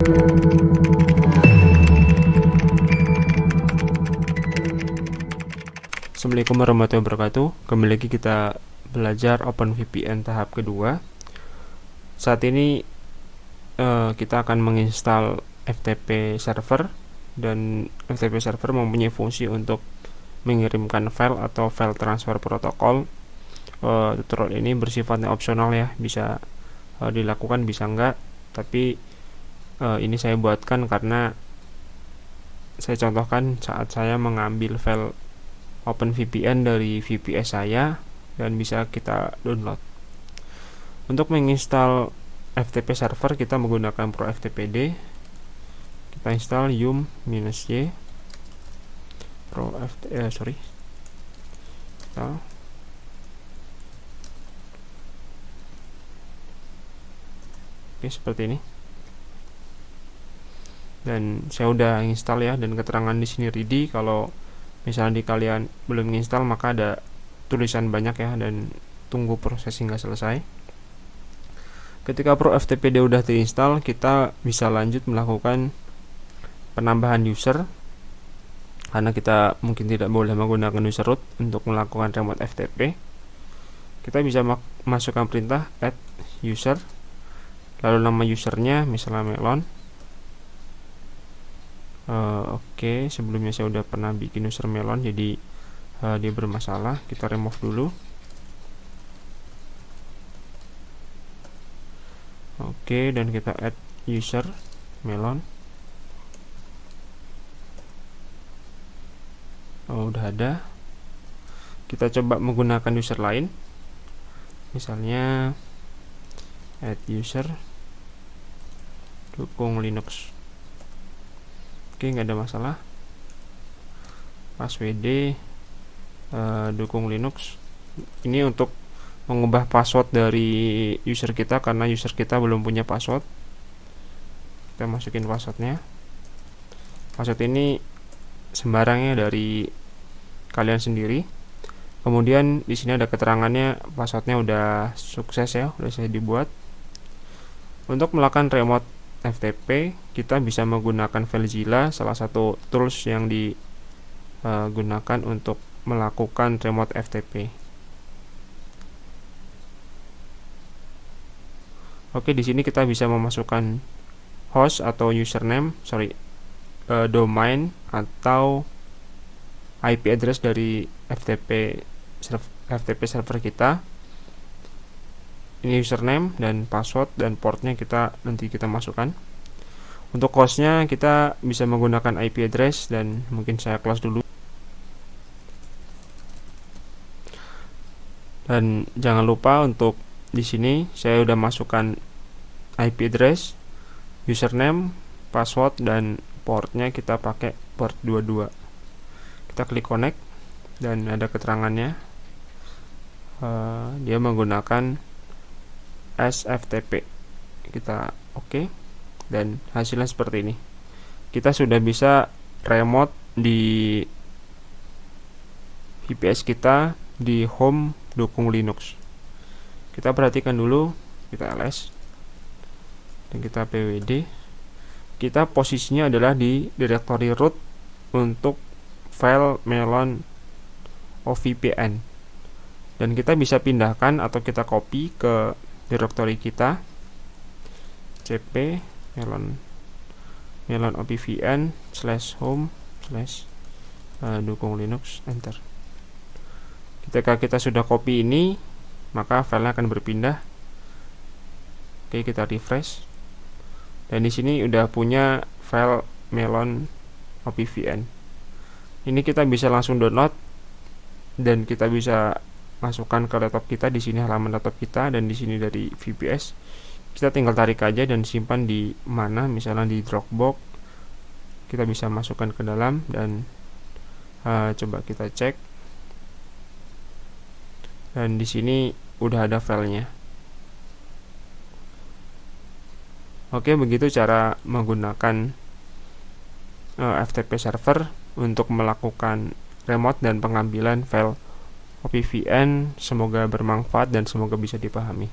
Assalamualaikum warahmatullahi wabarakatuh. Kembali lagi kita belajar OpenVPN tahap kedua. Saat ini kita akan menginstal FTP server, dan FTP server mempunyai fungsi untuk mengirimkan file atau file transfer protokol. Tutorial ini bersifatnya opsional ya, bisa dilakukan bisa enggak, tapi ini saya buatkan karena saya contohkan saat saya mengambil file OpenVPN dari VPS saya dan bisa kita download. Untuk menginstal FTP server kita menggunakan ProFTPD. Kita install yum-y Oke, seperti ini. Dan saya udah install ya, dan keterangan di sini ready. Kalau misalnya di kalian belum menginstal maka ada tulisan banyak ya, dan tunggu proses hingga selesai. Ketika ProFTPD udah terinstall, kita bisa lanjut melakukan penambahan user, karena kita mungkin tidak boleh menggunakan user root untuk melakukan remote FTP. Kita bisa masukkan perintah add user, lalu nama usernya misalnya melon. Oke, sebelumnya saya udah pernah bikin user melon, jadi dia bermasalah. Kita remove dulu. Oke, dan kita add user melon. Udah ada. Kita coba menggunakan user lain, misalnya add user dukung Linux. Oke, nggak ada masalah. Passwd dukung Linux. Ini untuk mengubah password dari user kita, karena user kita belum punya password. Kita masukin passwordnya. Password ini sembarangnya dari kalian sendiri. Kemudian di sini ada keterangannya, passwordnya udah sukses ya, udah saya dibuat. Untuk melakukan remote FTP kita bisa menggunakan FileZilla, salah satu tools yang digunakan untuk melakukan remote FTP. Oke, di sini kita bisa memasukkan host atau username, domain atau IP address dari FTP server kita. Ini username dan password, dan portnya nanti kita masukkan. Untuk hostnya kita bisa menggunakan IP address, dan mungkin saya close dulu. Dan jangan lupa untuk di sini saya udah masukkan IP address, username, password, dan portnya kita pakai port 22. Kita klik connect dan ada keterangannya. Dia menggunakan SFTP. Kita oke, dan hasilnya seperti ini. Kita sudah bisa remote di VPS kita di home dukung Linux. Kita perhatikan dulu, kita ls dan kita pwd. Kita posisinya adalah di directory root untuk file melon OVPN, dan kita bisa pindahkan atau kita copy ke directory kita, cp melon OVPN /home/ dukung Linux, enter. Ketika kita sudah copy ini, maka filenya akan berpindah. Oke, kita refresh, dan di sini udah punya file melon OVPN. Ini kita bisa langsung download, dan kita bisa masukkan ke laptop kita. Di sini halaman laptop kita, dan di sini dari VPS. Kita tinggal tarik aja dan simpan di mana, misalnya di Dropbox. Kita bisa masukkan ke dalam, dan coba kita cek. Dan di sini udah ada filenya. Oke, begitu cara menggunakan FTP server untuk melakukan remote dan pengambilan file OVPN. Semoga bermanfaat dan semoga bisa dipahami.